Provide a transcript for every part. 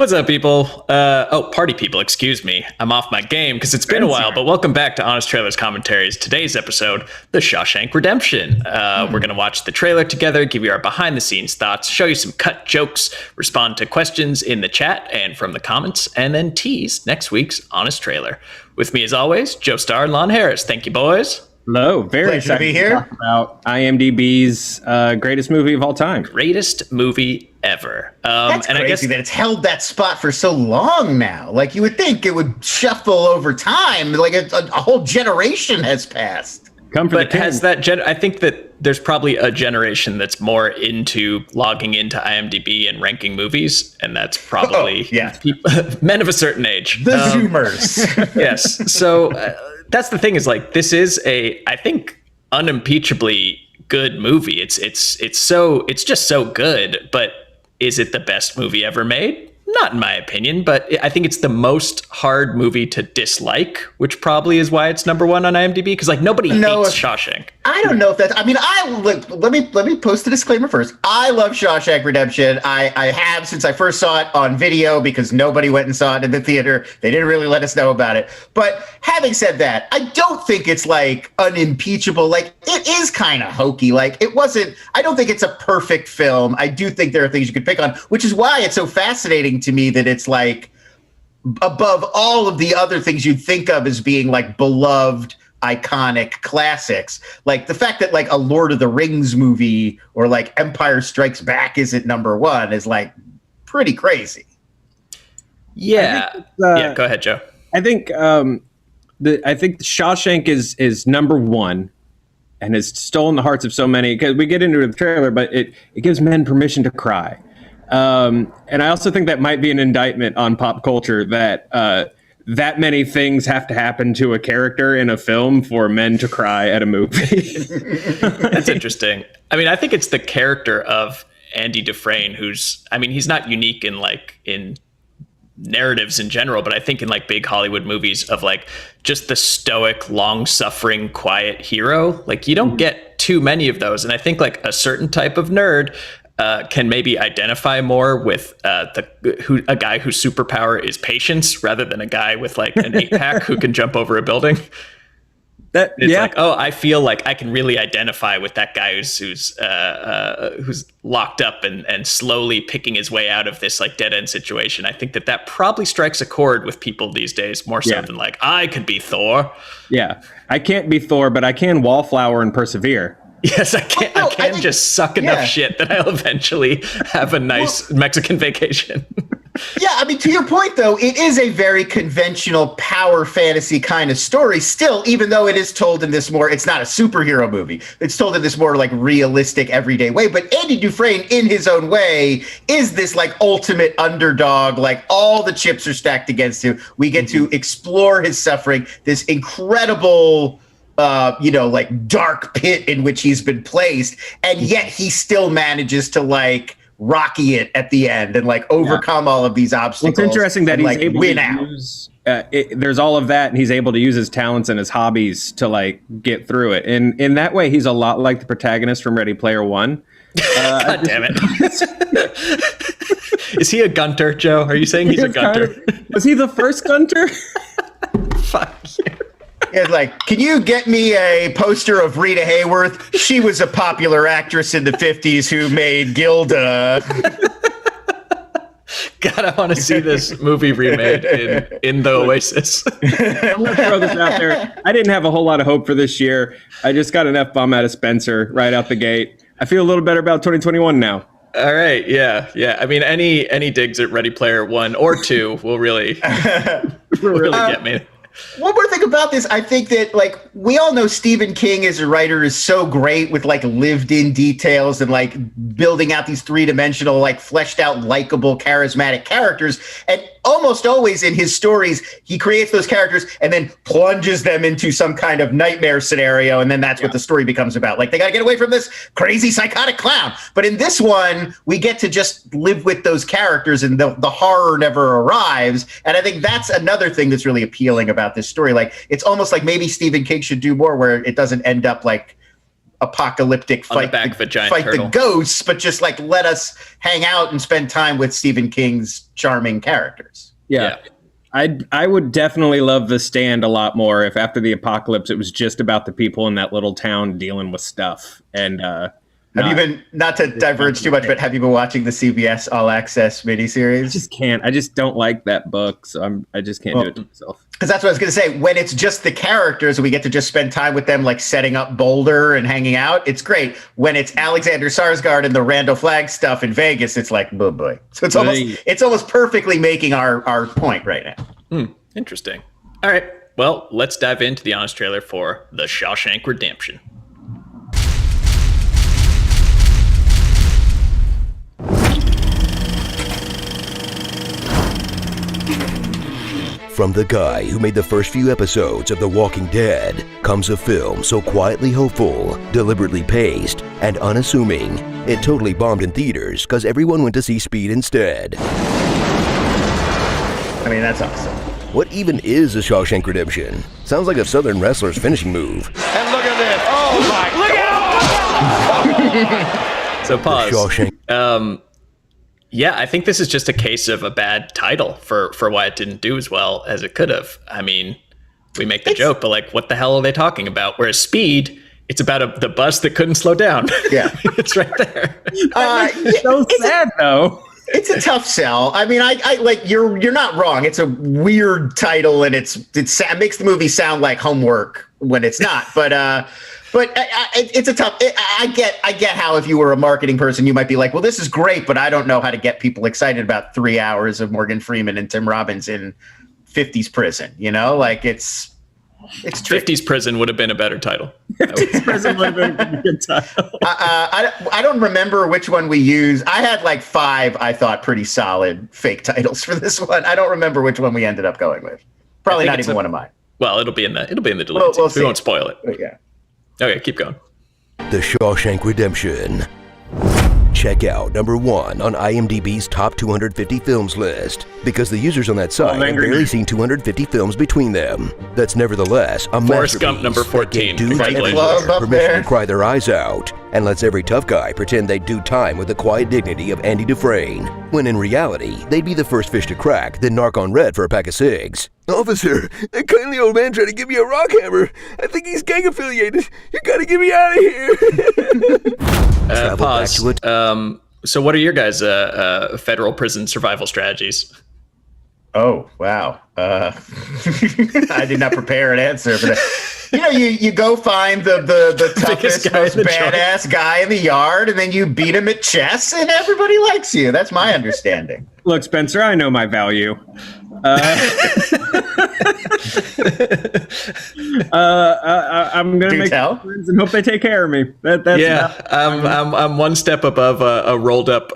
What's up, people? Party people, excuse me. I'm off my game because it's been a while, but welcome back to Honest Trailers Commentaries. Today's episode, The Shawshank Redemption. We're going to watch the trailer together, give you our behind-the-scenes thoughts, show you some cut jokes, respond to questions in the chat and from the comments, and then tease next week's Honest Trailer. With me, as always, Joe Starr and Lon Harris. Thank you, boys. Hello, very excited to be here. Talk about IMDb's greatest movie of all time. Greatest movie ever. That's crazy, I guess that it's held that spot for so long now. Like, you would think it would shuffle over time. Like a whole generation has passed. But has that I think that there's probably a generation that's more into logging into IMDb and ranking movies, and that's probably men of a certain age. The Zoomers. Yes. So that's the thing, is like, this is I think unimpeachably good movie. It's just so good, but is it the best movie ever made? Not in my opinion, but I think it's the most hard movie to dislike, which probably is why it's number one on IMDb. Because like nobody hates Shawshank. I don't know if that's. I mean, let me post a disclaimer first. I love Shawshank Redemption. I have since I first saw it on video because nobody went and saw it in the theater. They didn't really let us know about it. But having said that, I don't think it's like unimpeachable. Like, it is kind of hokey. Like, it wasn't. I don't think it's a perfect film. I do think there are things you could pick on, which is why it's so fascinating to me that it's like above all of the other things you'd think of as being like beloved iconic classics. Like the fact that like a Lord of the Rings movie or like Empire Strikes Back isn't number one is like pretty crazy. Yeah. Yeah, go ahead, Joe. I think Shawshank is number one and has stolen the hearts of so many, because we get into the trailer, but it gives men permission to cry. And I also think that might be an indictment on pop culture that that many things have to happen to a character in a film for men to cry at a movie. That's interesting. I mean, I think it's the character of Andy Dufresne he's not unique in narratives in general, but I think in like big Hollywood movies of like just the stoic, long-suffering, quiet hero. Like, you don't get too many of those. And I think like a certain type of nerd can maybe identify more with a guy whose superpower is patience rather than a guy with like an 8-pack who can jump over a building. Like, oh, I feel like I can really identify with that guy who's locked up and slowly picking his way out of this like dead end situation. I think that probably strikes a chord with people these days more so than like, I could be Thor. Yeah, I can't be Thor, but I can wallflower and persevere. Yes, I can just suck enough shit that I'll eventually have a nice Mexican vacation. Yeah, I mean, to your point, though, it is a very conventional power fantasy kind of story still, even though it is told in this more, it's not a superhero movie. It's told in this more like realistic, everyday way. But Andy Dufresne, in his own way, is this like ultimate underdog, like all the chips are stacked against him. We get to explore his suffering, this incredible like dark pit in which he's been placed, and yet he still manages to like Rocky it at the end and like overcome all of these obstacles. Well, it's interesting that he's like able win to out. use. There's all of that, and he's able to use his talents and his hobbies to like get through it. And in that way, he's a lot like the protagonist from Ready Player One. God damn it! Is he a Gunter, Joe? Are you saying he's a Gunter? Was he the first Gunter? Fuck you. It's like, can you get me a poster of Rita Hayworth? She was a popular actress in the 50s who made Gilda. God, I want to see this movie remade in the Oasis. I'm going to throw this out there. I didn't have a whole lot of hope for this year. I just got an F-bomb out of Spencer right out the gate. I feel a little better about 2021 now. All right, yeah. I mean, any digs at Ready Player 1 or 2 will really get me. One more thing about this, I think that like we all know Stephen King as a writer is so great with like lived in details and like building out these three-dimensional, like fleshed out, likable, charismatic characters. And almost always in his stories, he creates those characters and then plunges them into some kind of nightmare scenario. And then that's what the story becomes about. Like, they got to get away from this crazy psychotic clown. But in this one, we get to just live with those characters and the horror never arrives. And I think that's another thing that's really appealing about this story. Like, it's almost like maybe Stephen King should do more where it doesn't end up like apocalyptic on fight the back of a giant fight turtle. the ghosts, but just like let us hang out and spend time with Stephen King's charming characters. Yeah. I would definitely love The Stand a lot more if after the apocalypse it was just about the people in that little town dealing with stuff. And have you been, not to diverge too much, but have you been watching the CBS All Access miniseries? I just can't. I just don't like that book, so I just can't do it to myself. Because that's what I was going to say. When it's just the characters, we get to just spend time with them, like setting up Boulder and hanging out. It's great. When it's Alexander Skarsgård and the Randall Flagg stuff in Vegas, it's like, boo boy. So it's almost perfectly making our point right now. Interesting. All right. Well, let's dive into the honest trailer for The Shawshank Redemption. From the guy who made the first few episodes of The Walking Dead comes a film so quietly hopeful, deliberately paced, and unassuming, it totally bombed in theaters because everyone went to see Speed instead. I mean, that's awesome. What even is The Shawshank Redemption? Sounds like a Southern wrestler's finishing move. And look at this. Oh my God. So pause. The Shawshank. Yeah, I think this is just a case of a bad title for why it didn't do as well as it could have. I mean, we make the joke, but like, what the hell are they talking about? Whereas Speed, it's about the bus that couldn't slow down. Yeah. It's right there. It's so sad, though. It's a tough sell. I mean, I like you're not wrong. It's a weird title, and it makes the movie sound like homework when it's not. But it's a tough. I get how if you were a marketing person, you might be like, well, this is great, but I don't know how to get people excited about 3 hours of Morgan Freeman and Tim Robbins in 50s prison. You know, like it's 50s prison would have been a better title. 50s prison would have been a good title. I don't remember which one we used. I had like 5, I thought, pretty solid fake titles for this one. I don't remember which one we ended up going with. Probably not even one of mine. Well, it'll be in the deleted scenes. We won't spoil it. But yeah. Okay, keep going. The Shawshank Redemption. Check out number 1 on IMDb's top 250 films list, because the users on that site have barely seen 250 films between them. That's nevertheless a Forrest masterpiece Gump number 14. that gave dudes Congratulations. everywhere permission to cry their eyes out, and lets every tough guy pretend they do time with the quiet dignity of Andy Dufresne, when in reality, they'd be the first fish to crack, then narc on red for a pack of cigs. Officer, that kindly old man tried to give me a rock hammer. I think he's gang affiliated. You gotta get me out of here. Pause. So what are your guys' federal prison survival strategies? Oh, wow. I did not prepare an answer for that. You go find the toughest, most badass guy in the yard, and then you beat him at chess, and everybody likes you. That's my understanding. Look, Spencer, I know my value. I'm gonna make friends and hope they take care of me. I'm one step above a rolled up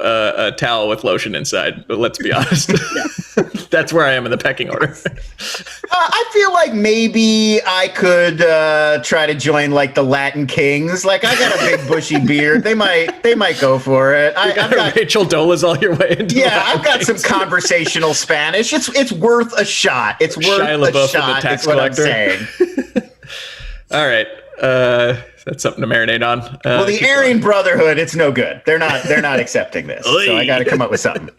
towel with lotion inside. But let's be honest, that's where I am in the pecking order. I feel like maybe I could try to join like the Latin Kings. Like I got a big bushy beard. They might go for it. I've got Rachel Dolezal your way into I've got some conversational Spanish. It's worth a shot. It's worth Shia a LaBeouf shot. and the tax is what collector. I'm saying. All right, that's something to marinate on. Well, the Aryan Brotherhood, it's no good. They're not accepting this. So I got to come up with something.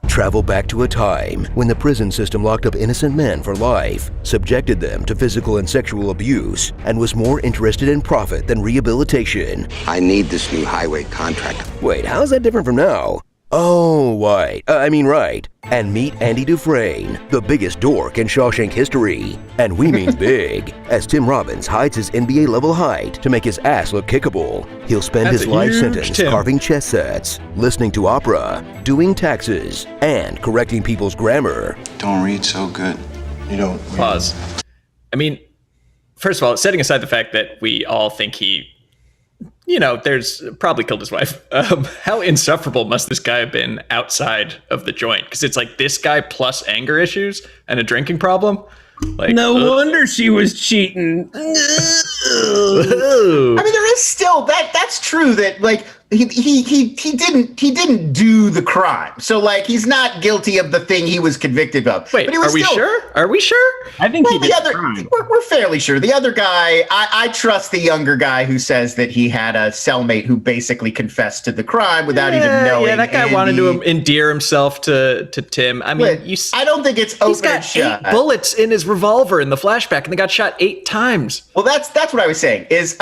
Travel back to a time when the prison system locked up innocent men for life, subjected them to physical and sexual abuse, and was more interested in profit than rehabilitation. I need this new highway contract. Wait, how's that different from now? Oh, right. Right. And meet Andy Dufresne, the biggest dork in Shawshank history. And we mean big, as Tim Robbins hides his NBA-level height to make his ass look kickable. He'll spend his life sentence carving chess sets, listening to opera, doing taxes, and correcting people's grammar. Don't read so good. You don't read. Pause. I mean, first of all, setting aside the fact that we all think he, there's probably killed his wife. How insufferable must this guy have been outside of the joint? Because it's like this guy plus anger issues and a drinking problem. Like, no wonder she was cheating. I mean, there is still that's true that like he didn't do the crime. So like he's not guilty of the thing he was convicted of. Wait, but he was are we sure? Are we sure? I think Well, he did the crime. we're fairly sure. The other guy, I trust the younger guy who says that he had a cellmate who basically confessed to the crime without even knowing. Yeah, that guy wanted to endear himself to Tim. I mean, I don't think it's open he's got and shut. 8 bullets in his revolver in the flashback, and they got shot 8 times. Well, that's what I was saying. Is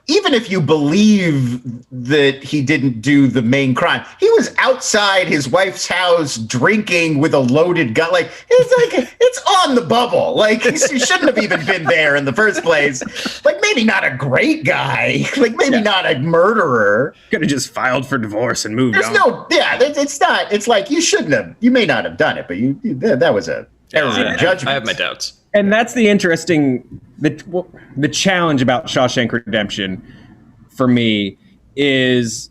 even if you believe that he didn't do the main crime, he was outside his wife's house drinking with a loaded gun. Like it's on the bubble. Like he shouldn't have even been there in the first place. Like maybe not a great guy. Like maybe not a murderer. Could have just filed for divorce and moved on. It's not. It's like you shouldn't have. You may not have done it, but that was a judgment. I have my doubts. And that's the interesting, the challenge about Shawshank Redemption for me is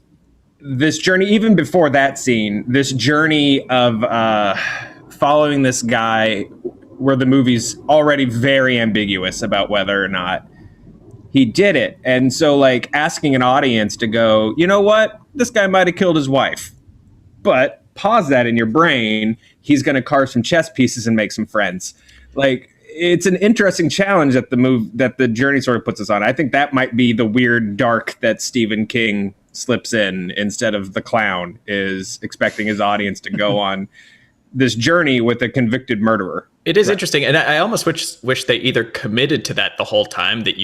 this journey, even before that scene, this journey of following this guy where the movie's already very ambiguous about whether or not he did it. And so like asking an audience to go, you know what, this guy might have killed his wife, but pause that in your brain. He's going to carve some chess pieces and make some friends. Like, it's an interesting challenge that the journey sort of puts us on. I think that might be the weird dark that Stephen King slips in instead of the clown, is expecting his audience to go on this journey with a convicted murderer. It is interesting, and I almost wish they either committed to that the whole time, that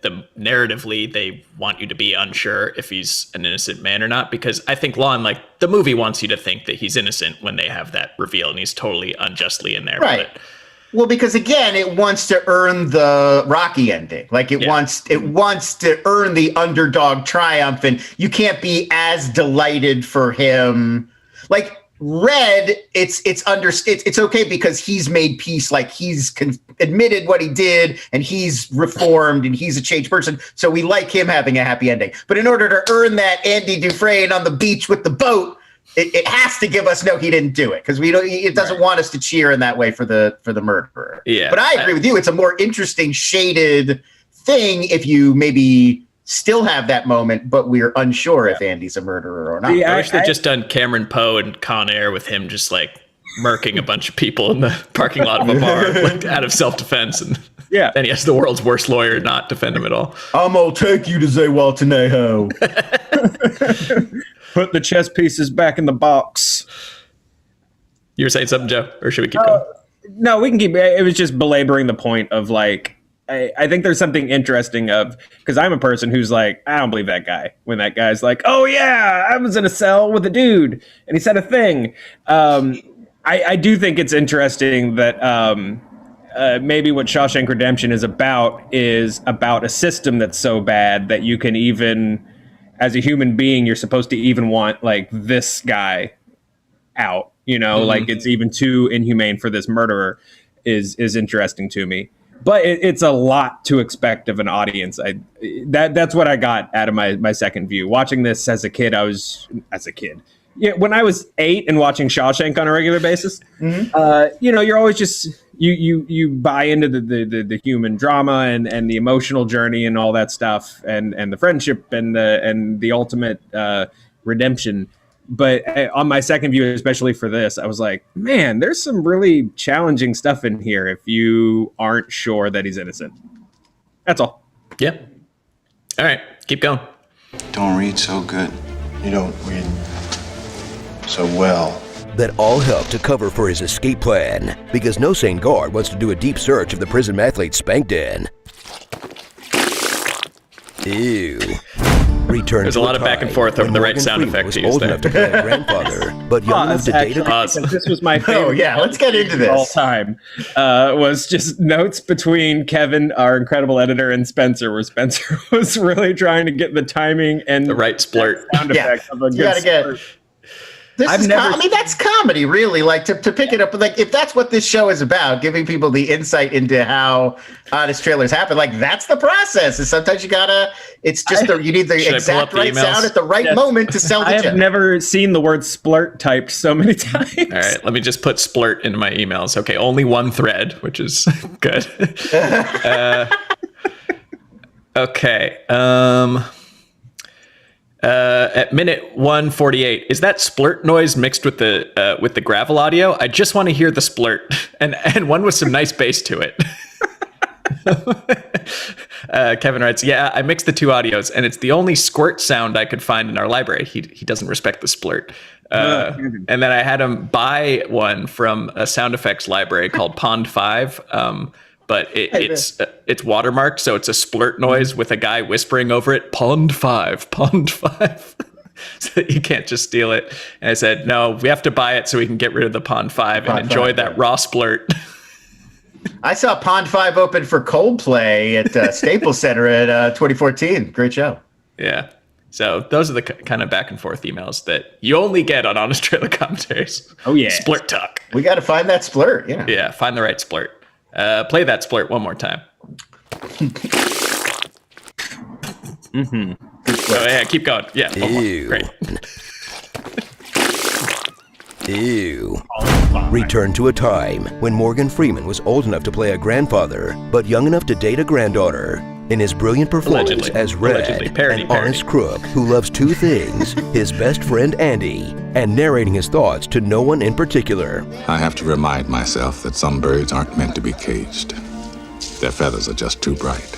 the narratively they want you to be unsure if he's an innocent man or not, because I think Lon, like the movie wants you to think that he's innocent when they have that reveal and he's totally unjustly in there. Right. But, well, because again, it wants to earn the Rocky ending. Like it wants to earn the underdog triumph, and you can't be as delighted for him. Like Red, it's okay because he's made peace. Like he's admitted what he did, and he's reformed, and he's a changed person. So we like him having a happy ending. But in order to earn that Andy Dufresne on the beach with the boat, it has to give us no, he didn't do it, because it doesn't want us to cheer in that way for the murderer. Yeah, but I agree with you. It's a more interesting shaded thing if you maybe still have that moment, but we're unsure if Andy's a murderer or not. I wish they'd just done Cameron Poe and Con Air with him just like murking a bunch of people in the parking lot of a bar, like out of self-defense, and then he has the world's worst lawyer not defend him at all. I'm gonna take you to Zewatenejo. Put the chess pieces back in the box. You were saying something, Joe, or should we keep going? No, we can keep. It was just belaboring the point of like, I think there's something interesting of, because I'm a person who's like, I don't believe that guy when that guy's like, oh yeah, I was in a cell with a dude and he said a thing. I do think it's interesting that maybe what Shawshank Redemption is about a system that's so bad that you can even, as a human being, you're supposed to even want like this guy out, like it's even too inhumane for this murderer is interesting to me. But it's a lot to expect of an audience. That's what I got out of my second view. Watching this as a kid, when I was 8 and watching Shawshank on a regular basis, you're always just you buy into the human drama and the emotional journey and all that stuff and the friendship and the ultimate redemption. But on my second view, especially for this, I was like, man, there's some really challenging stuff in here if you aren't sure that he's innocent. That's all. Yep. All right, keep going. Don't read so good. You don't read so well. That all helped to cover for his escape plan, because no sane guard wants to do a deep search of the prison mathlete spanked in. Ew. There's a lot of back and forth over the right sound effects used there. To play a grandfather, but young enough to date This was my favorite. Oh yeah, let's get into this. All time was just notes between Kevin, our incredible editor, and Spencer, where Spencer was really trying to get the timing and the right splurt sound effect of a good splurt. That's comedy, really. Like to pick it up, like if that's what this show is about, giving people the insight into how honest trailers happen. Like that's the process. And sometimes you need the exact right sound at the right moment to sell the I joke. have never seen the word splurt typed so many times. All right, let me just put splurt into my emails. Okay, only one thread, which is good. Okay. At minute 148, is that splurt noise mixed with the gravel audio? I just want to hear the splurt and one with some nice bass to it. Kevin writes, yeah, I mixed the two audios, and it's the only squirt sound I could find in our library. He doesn't respect the splurt. And then I had him buy one from a sound effects library called Pond 5. But it's watermarked, so it's a splurt noise with a guy whispering over it, Pond 5, Pond 5. So you can't just steal it. And I said, no, we have to buy it so we can get rid of the Pond 5 and enjoy that raw splurt. I saw Pond 5 open for Coldplay at Staples Center at 2014. Great show. Yeah. So those are the kind of back and forth emails that you only get on Honest Trailer Commentaries. Oh, yeah. Splurt talk. We got to find that splurt. Yeah. Yeah, find the right splurt. Play that splurt one more time. Oh, yeah, keep going. Yeah. Ew. Great. Ew. Return to a time when Morgan Freeman was old enough to play a grandfather, but young enough to date a granddaughter. In his brilliant performance as Red, an honest crook who loves two things, his best friend Andy, and narrating his thoughts to no one in particular. I have to remind myself that some birds aren't meant to be caged. Their feathers are just too bright.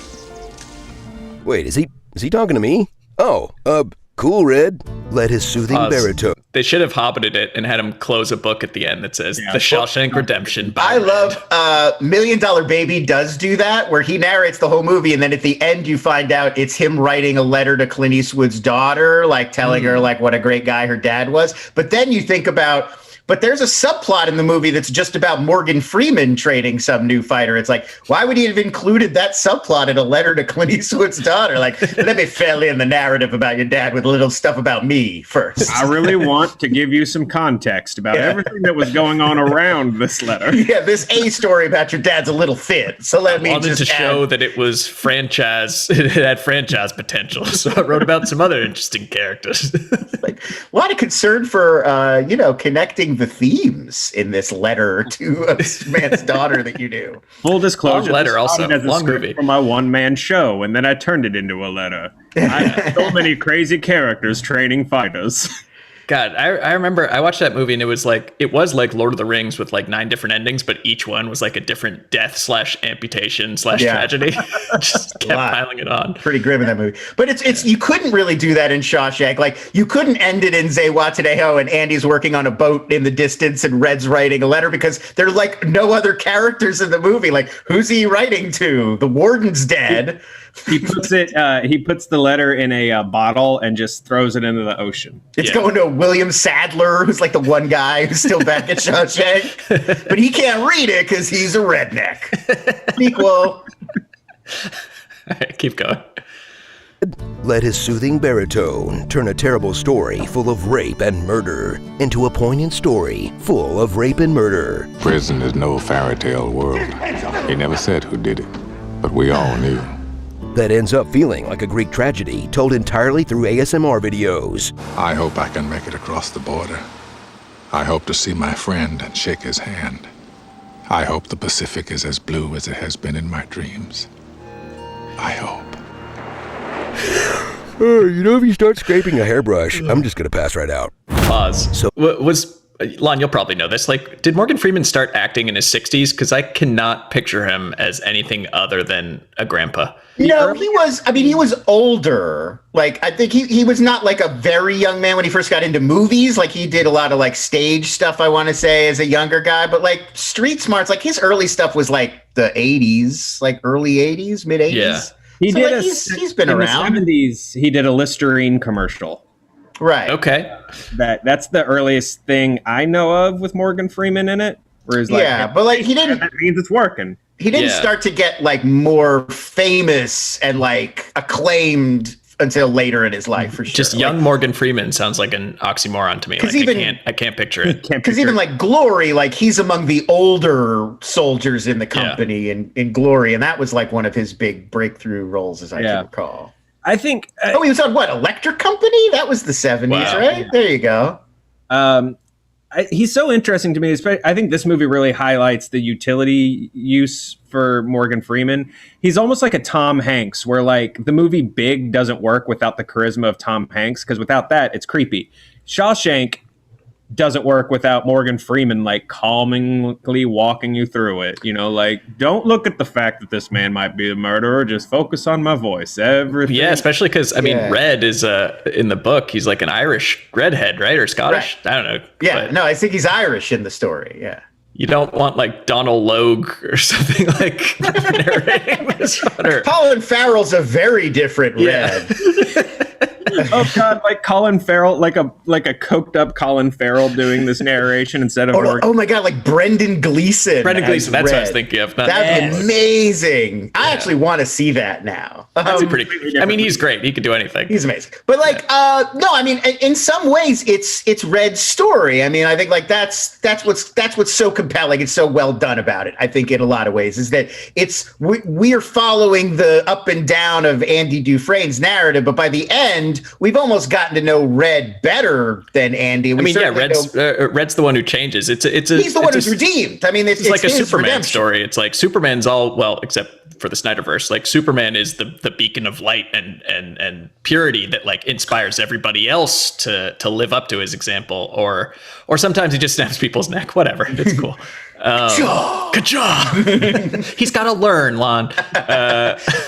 Wait, is he talking to me? Oh, cool, Red. Let his soothing baritone. They should have hobbited it and had him close a book at the end that says The Shawshank Redemption by I Red. love Million Dollar Baby does do that, where he narrates the whole movie, and then at the end you find out it's him writing a letter to Clint Eastwood's daughter, like telling her like what a great guy her dad was. But then you think about, but there's a subplot in the movie that's just about Morgan Freeman training some new fighter. It's like, why would he have included that subplot in a letter to Clint Eastwood's daughter? Like, let me fill in the narrative about your dad with a little stuff about me first. I really want to give you some context about everything that was going on around this letter. Yeah, this A story about your dad's a little thin. So let me wanted just to show that it was franchise. It had franchise potential. So I wrote about some other interesting characters. like a lot of concern for, connecting the themes in this letter to a man's daughter that you do. Full disclosure, Long letter this started also. as a Long script movie. for my one-man show, and then I turned it into a letter. I have so many crazy characters training fighters. God, I remember I watched that movie and it was like Lord of the Rings with like 9 different endings, but each one was like a different death / amputation / tragedy. Just kept piling it on. Pretty grim in that movie. But it's you couldn't really do that in Shawshank. Like you couldn't end it in Zewatanejo and Andy's working on a boat in the distance and Red's writing a letter because there's like no other characters in the movie. Like who's he writing to? The warden's dead. He puts the letter in a bottle and just throws it into the ocean. It's going to William Sadler, who's like the one guy who's still back at Shawshank, but he can't read it because he's a redneck. Sequel. All right, keep going. Let his soothing baritone turn a terrible story full of rape and murder into a poignant story full of rape and murder. Prison is no fairy tale world. He never said who did it, but we all knew. That ends up feeling like a Greek tragedy told entirely through ASMR videos. I hope I can make it across the border. I hope to see my friend and shake his hand. I hope the Pacific is as blue as it has been in my dreams. I hope. If you start scraping a hairbrush, I'm just gonna pass right out. Pause. So was Lon, you'll probably know this. Like, did Morgan Freeman start acting in his 60s? Because I cannot picture him as anything other than a grandpa. No, he was older. Like, I think he was not like a very young man when he first got into movies. Like, he did a lot of like stage stuff, I want to say, as a younger guy. But like Street Smarts, like his early stuff was like the 80s, like early 80s, mid 80s. Yeah. He so did like, he's been around. In the 70s, he did a Listerine commercial. Right. Okay. That's the earliest thing I know of with Morgan Freeman in it. Where he's like, yeah, but like he didn't. That means it's working. He didn't start to get like more famous and like acclaimed until later in his life, for sure. Just young Morgan Freeman sounds like an oxymoron to me. Like, I can't picture it. Because even like Glory, like he's among the older soldiers in the company in Glory, and that was like one of his big breakthrough roles, as I can recall. I think. He was on what, Electric Company? That was the 70s, right? Yeah. There you go. he's so interesting to me. I think this movie really highlights the utility use for Morgan Freeman. He's almost like a Tom Hanks, where like the movie Big doesn't work without the charisma of Tom Hanks, because without that, it's creepy. Shawshank doesn't work without Morgan Freeman like calmingly walking you through it. You know, like, don't look at the fact that this man might be a murderer. Just focus on my voice. Everything. Yeah, especially because I mean, Red is in the book. He's like an Irish redhead, right, or Scottish? Right. I don't know. Yeah, no, I think he's Irish in the story. Yeah. You don't want like Donald Logue or something like narrating this one. Colin Farrell's a very different Red. Oh God, like Colin Farrell, like a coked up Colin Farrell doing this narration instead of oh my God, like Brendan Gleeson. That's what I was thinking of. That'd be amazing. I actually want to see that now. That's I mean, he's great. He could do anything. He's amazing. But like, no, I mean, in some ways, it's Red's story. I mean, I think like that's what's so compelling. It's so well done about it. I think in a lot of ways is that we're following the up and down of Andy Dufresne's narrative, but by the end, we've almost gotten to know Red better than Andy. Red's the one who changes. He's the one who's redeemed. I mean, it's like a Superman redemption story. It's like Superman's except for the Snyderverse. Like Superman is the beacon of light and purity that like inspires everybody else to live up to his example. Or sometimes he just snaps people's neck. Whatever, it's cool. Ka-cha! He's got to learn, Lon.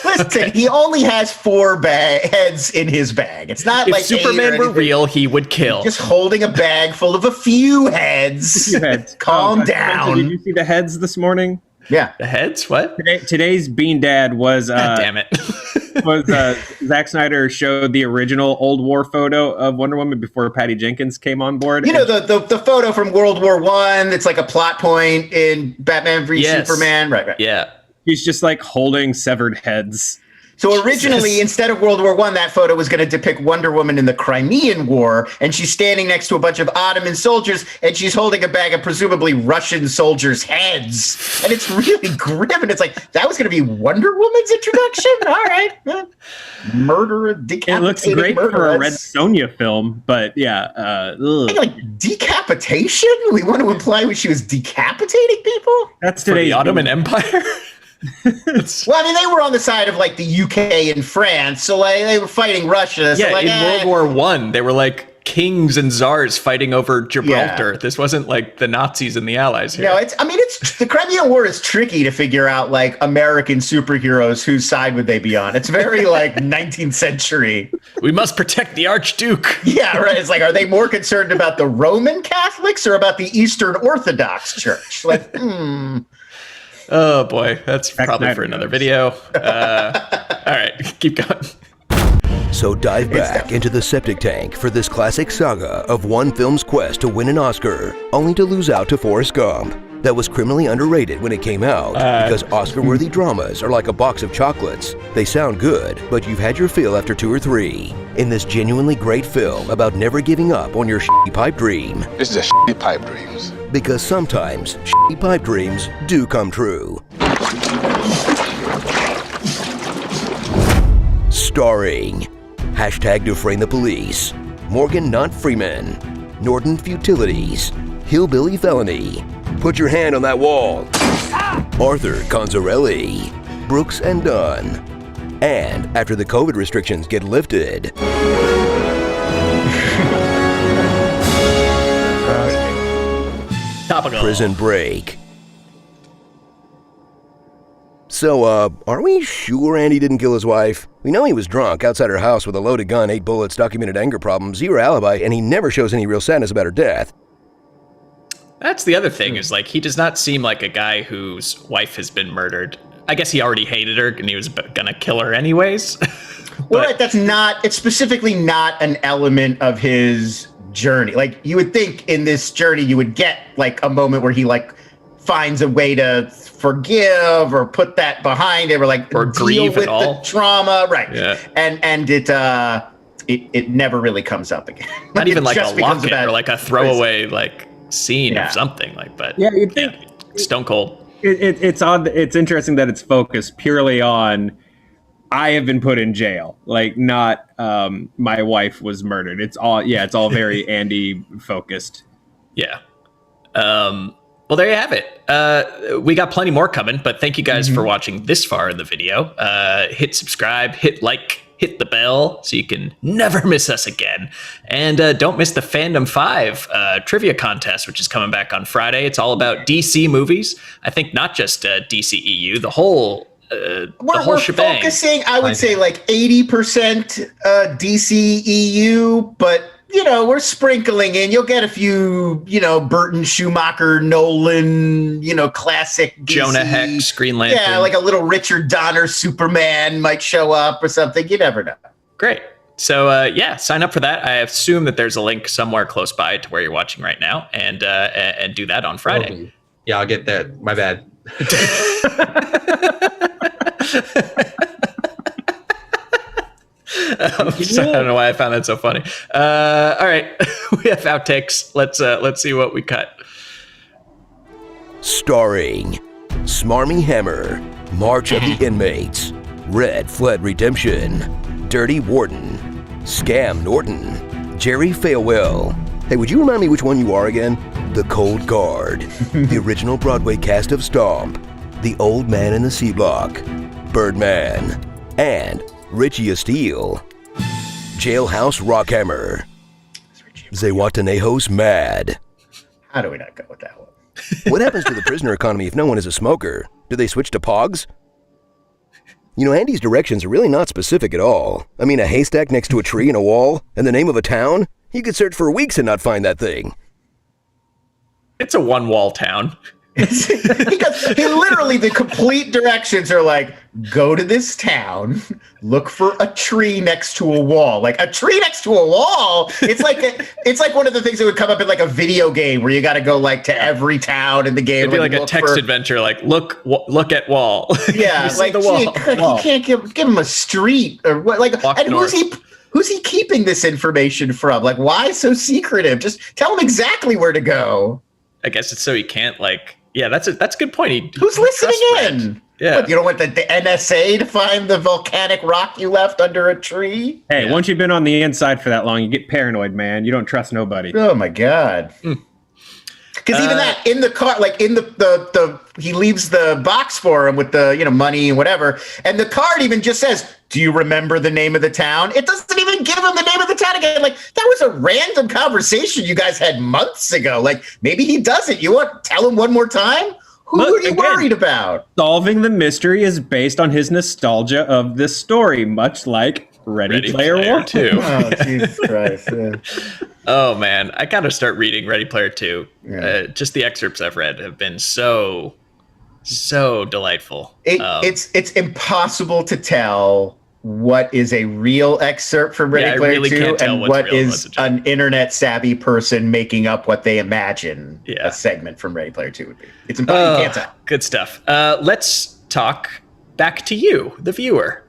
Listen, he only has 4 heads in his bag. It's not like Superman were real, he would kill. Just holding a bag full of a few heads. Calm down. Did you see the heads this morning? Yeah. The heads? What? Today's Bean Dad was... God damn it. Zack Snyder showed the original Old War photo of Wonder Woman before Patty Jenkins came on board. You know, the photo from World War I, it's like a plot point in Batman v Superman. Right. Yeah. He's just like holding severed heads. So originally, instead of World War I, that photo was going to depict Wonder Woman in the Crimean War, and she's standing next to a bunch of Ottoman soldiers, and she's holding a bag of presumably Russian soldiers' heads. And it's really grim, and it's like, that was going to be Wonder Woman's introduction? All right. Murderer, decapitating It looks great for a Red Sonja film, but yeah. Like decapitation? We want to imply she was decapitating people? That's for the Ottoman Empire? Well, I mean, they were on the side of like the UK and France, so like they were fighting Russia. So, in World War I, they were like kings and czars fighting over Gibraltar. This wasn't like the Nazis and the Allies here. No, it's the Crimean War is tricky to figure out like American superheroes, whose side would they be on? It's very like 19th century. We must protect the Archduke. Yeah, right. It's like, are they more concerned about the Roman Catholics or about the Eastern Orthodox Church? Like, Oh boy, that's probably for another video. All right, keep going. So dive back into the septic tank for this classic saga of one film's quest to win an Oscar, only to lose out to Forrest Gump. That was criminally underrated when it came out, because Oscar-worthy dramas are like a box of chocolates. They sound good, but you've had your fill after 2 or 3. In this genuinely great film about never giving up on your shitty pipe dream. This is a shitty pipe dreams. Because sometimes shitty pipe dreams do come true. Starring #Dufresne the Police, Morgan Not Freeman, Norton Futilities, Hillbilly Felony, Put Your Hand on That Wall, Arthur Conzarelli, Brooks and Dunn, and after the COVID restrictions get lifted, Topical. Prison Break. So, are we sure Andy didn't kill his wife? We know he was drunk outside her house with a loaded gun, 8 bullets, documented anger problems, 0 alibi, and he never shows any real sadness about her death. That's the other thing, is like, he does not seem like a guy whose wife has been murdered. I guess he already hated her and he was gonna kill her anyways. Well, right, it's specifically not an element of his journey. Like, you would think in this journey you would get like a moment where he like finds a way to forgive or put that behind it, or like or deal grieve with at all. the trauma, right? Yeah. And it never really comes up again. Not even like a locket or like a throwaway like scene of something like. But yeah, you'd think Stone Cold. It's odd. It's interesting that it's focused purely on I have been put in jail, like not my wife was murdered. It's all very Andy focused. Yeah. Well, there you have it. We got plenty more coming, but thank you guys for watching this far in the video. Hit subscribe, hit like, hit the bell so you can never miss us again. And don't miss the Fandom 5 trivia contest, which is coming back on Friday. It's all about DC movies. I think not just DCEU, the whole we're shebang. Focusing, I would say, like 80% DCEU, but we're sprinkling in. You'll get a few, Burton, Schumacher, Nolan, classic DC. Jonah Hex, Green Lantern. Yeah, like a little Richard Donner Superman might show up or something. You never know. Great. So, sign up for that. I assume that there's a link somewhere close by to where you're watching right now, and do that on Friday. Okay. Yeah, I'll get that. My bad. So I don't know why I found that so funny. All right, we have outtakes. Let's see what we cut. Starring Smarmy Hammer, March of the Inmates, Red Flood Redemption, Dirty Warden, Scam Norton, Jerry Falwell. Hey, would you remind me which one you are again? The Cold Guard, the original Broadway cast of Stomp, The Old Man in the Sea Block, Birdman, and Richie Steele. Jailhouse Rockhammer, Zewatanejos Mad. How do we not go with that one? What happens to the prisoner economy if no one is a smoker? Do they switch to pogs? Andy's directions are really not specific at all. I mean, a haystack next to a tree and a wall, and the name of a town? You could search for weeks and not find that thing. It's a one-wall town. He literally, the complete directions are like, go to this town, look for a tree next to a wall. Like, a tree next to a wall? It's like one of the things that would come up in like a video game where you got to go like to every town in the game. It'd be like a text adventure, like look at wall. Yeah, like the wall. You can't give him a street or what? Like, Walk and north. who's he keeping this information from? Like, why so secretive? Just tell him exactly where to go. I guess it's so he can't like. Yeah, that's a good point. Who's listening in? Yeah. What, you don't want the NSA to find the volcanic rock you left under a tree? Hey, once you've been on the inside for that long, you get paranoid, man. You don't trust nobody. Oh my God. Because even that in the car, like in the he leaves the box for him with the money and whatever, and the card even just says, "Do you remember the name of the town?" It doesn't even give him the name of the town again. Like, that was a random conversation you guys had months ago. Like, maybe he doesn't. You want to tell him one more time? Who are you worried about? Solving the mystery is based on his nostalgia of this story, much like Ready Player One. 2. Oh, Jesus Christ. Yeah. Oh man, I gotta start reading Ready Player 2. Yeah. Just the excerpts I've read have been so delightful. It's impossible to tell what is a real excerpt from Ready Player really 2 and what's what real and is what's a joke. an internet savvy person making up what they imagine Yeah. a segment from Ready Player 2 would be. It's impossible. You can't tell. Good stuff. Let's talk back to you, the viewer.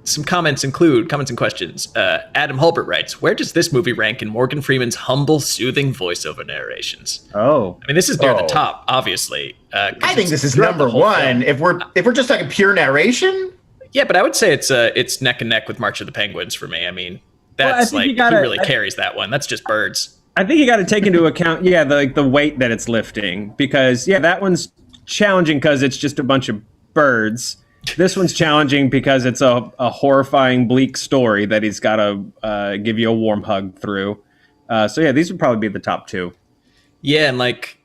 Some comments and questions. Adam Hulbert writes, where does this movie rank in Morgan Freeman's humble, soothing voiceover narrations? Oh. I mean, this is near the top, obviously. I think this is throughout the number whole one. film. If we're just talking pure narration, Yeah, but I would say it's neck and neck with March of the Penguins for me. I mean, that's think he really carries that one. That's just birds. I think you got to take into account, the weight that it's lifting, because that one's challenging because it's just a bunch of birds. This one's challenging because it's a horrifying, bleak story that he's got to give you a warm hug through. These would probably be the top two. Yeah, and like,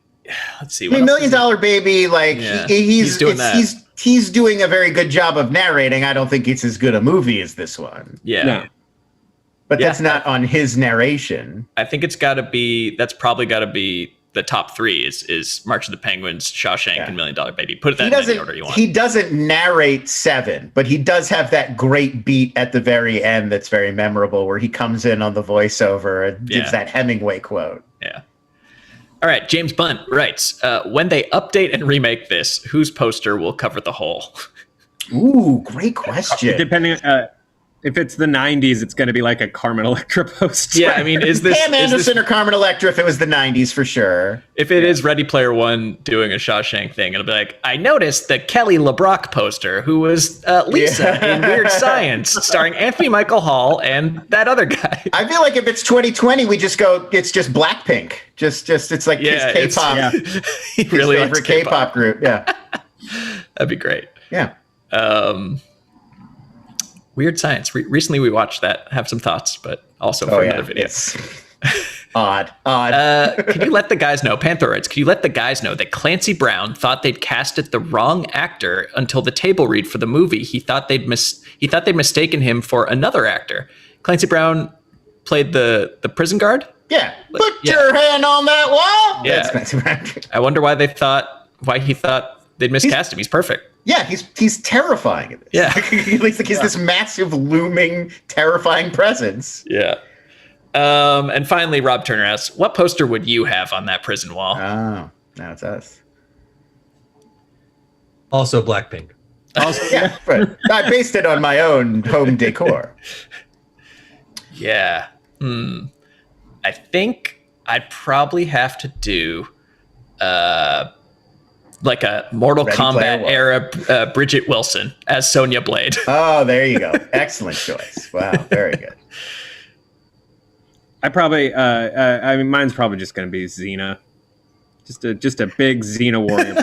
let's see. I mean, $1 Million Baby, like he's doing that. He's doing a very good job of narrating. I don't think it's as good a movie as this one. Yeah. No. But that's not on his narration. I think that's probably got to be the top three is March of the Penguins, Shawshank, and $1 Million Baby. Put that in any order you want. He doesn't narrate 7, but he does have that great beat at the very end that's very memorable where he comes in on the voiceover and gives that Hemingway quote. Yeah. All right, James Bunt writes, when they update and remake this, whose poster will cover the whole? Ooh, great question. Depending on... If it's the 90s, it's going to be like a Carmen Electra poster. Yeah, I mean, is this Pam Anderson or Carmen Electra if it was the 90s for sure. If it is Ready Player One doing a Shawshank thing, it'll be like, I noticed the Kelly LeBrock poster, who was Lisa in Weird Science, starring Anthony Michael Hall and that other guy. I feel like if it's 2020, we just go, it's just Blackpink. Just it's like his K-pop. He really his favorite K-pop group. Yeah. That'd be great. Yeah. Weird Science. Recently we watched that. Have some thoughts, but also for another video. It's odd. Can you let the guys know, Panthoroids, can you let the guys know that Clancy Brown thought they'd casted the wrong actor until the table read for the movie? He thought they'd mistaken him for another actor. Clancy Brown played the prison guard? Yeah. Put your hand on that wall. Yeah. That's Clancy Brown. I wonder why he thought they'd miscast him. He's perfect. Yeah, he's terrifying in this. Yeah. He's this massive, looming, terrifying presence. Yeah. And finally, Rob Turner asks, what poster would you have on that prison wall? Oh, now it's us. Also Blackpink. Yeah, but I based it on my own home decor. Yeah. I think I'd probably have to do like a Mortal Kombat era Bridget Wilson as Sonya Blade. Oh, there you go. Excellent choice. Wow, very good. I probably, I mean, mine's probably just going to be Xena. Just a big Xena warrior.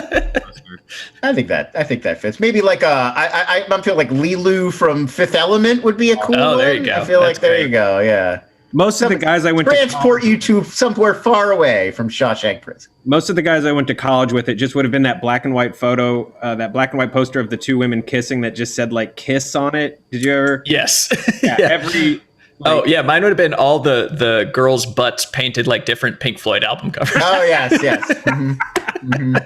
I think that fits. Maybe like I'm feeling like Lilu from Fifth Element would be a cool one. There you go. I feel like there you go. Yeah. Most of the guys I went to transport you to somewhere far away from Shawshank Prison. Most of the guys I went to college with, it just would have been that black and white photo, that black and white poster of the two women kissing that just said like "kiss" on it. Did you ever? Yes. Yeah. Every. Oh yeah, mine would have been all the girls' butts painted like different Pink Floyd album covers. Oh yes. Mm-hmm. Mm-hmm.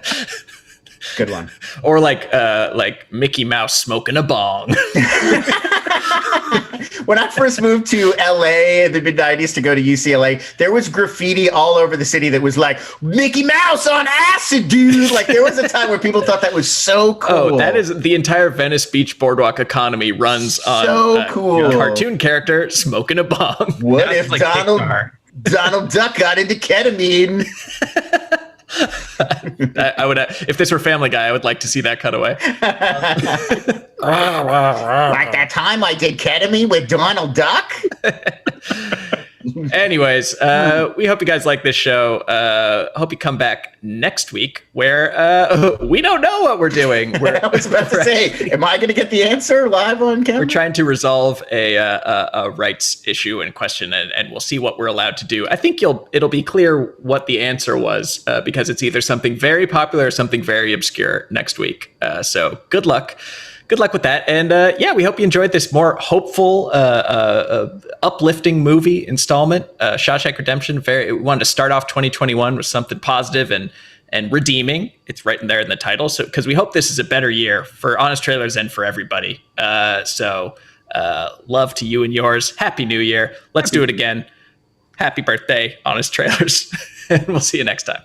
Good one. Or like Mickey Mouse smoking a bong. When I first moved to LA in the mid-90s to go to UCLA, there was graffiti all over the city that was like, Mickey Mouse on acid, dude. Like there was a time where people thought that was so cool. Oh, that is the entire Venice Beach boardwalk economy runs on cool. Cartoon character smoking a bong. What if like Donald Duck got into ketamine? I would, if this were Family Guy, I would like to see that cutaway. Like that time I did ketamine with Donald Duck. Anyways, we hope you guys like this show. Hope you come back next week where we don't know what we're doing. I was about to say, am I going to get the answer live on camera? We're trying to resolve a rights issue and question, and we'll see what we're allowed to do. I think it'll be clear what the answer was because it's either something very popular or something very obscure next week. So good luck. Good luck with that. And yeah, we hope you enjoyed this more hopeful, uplifting movie installment. Shawshank Redemption. We wanted to start off 2021 with something positive and redeeming. It's right in there in the title. So because we hope this is a better year for Honest Trailers and for everybody. So love to you and yours. Happy New Year. Let's do it again. Happy birthday, Honest Trailers. And we'll see you next time.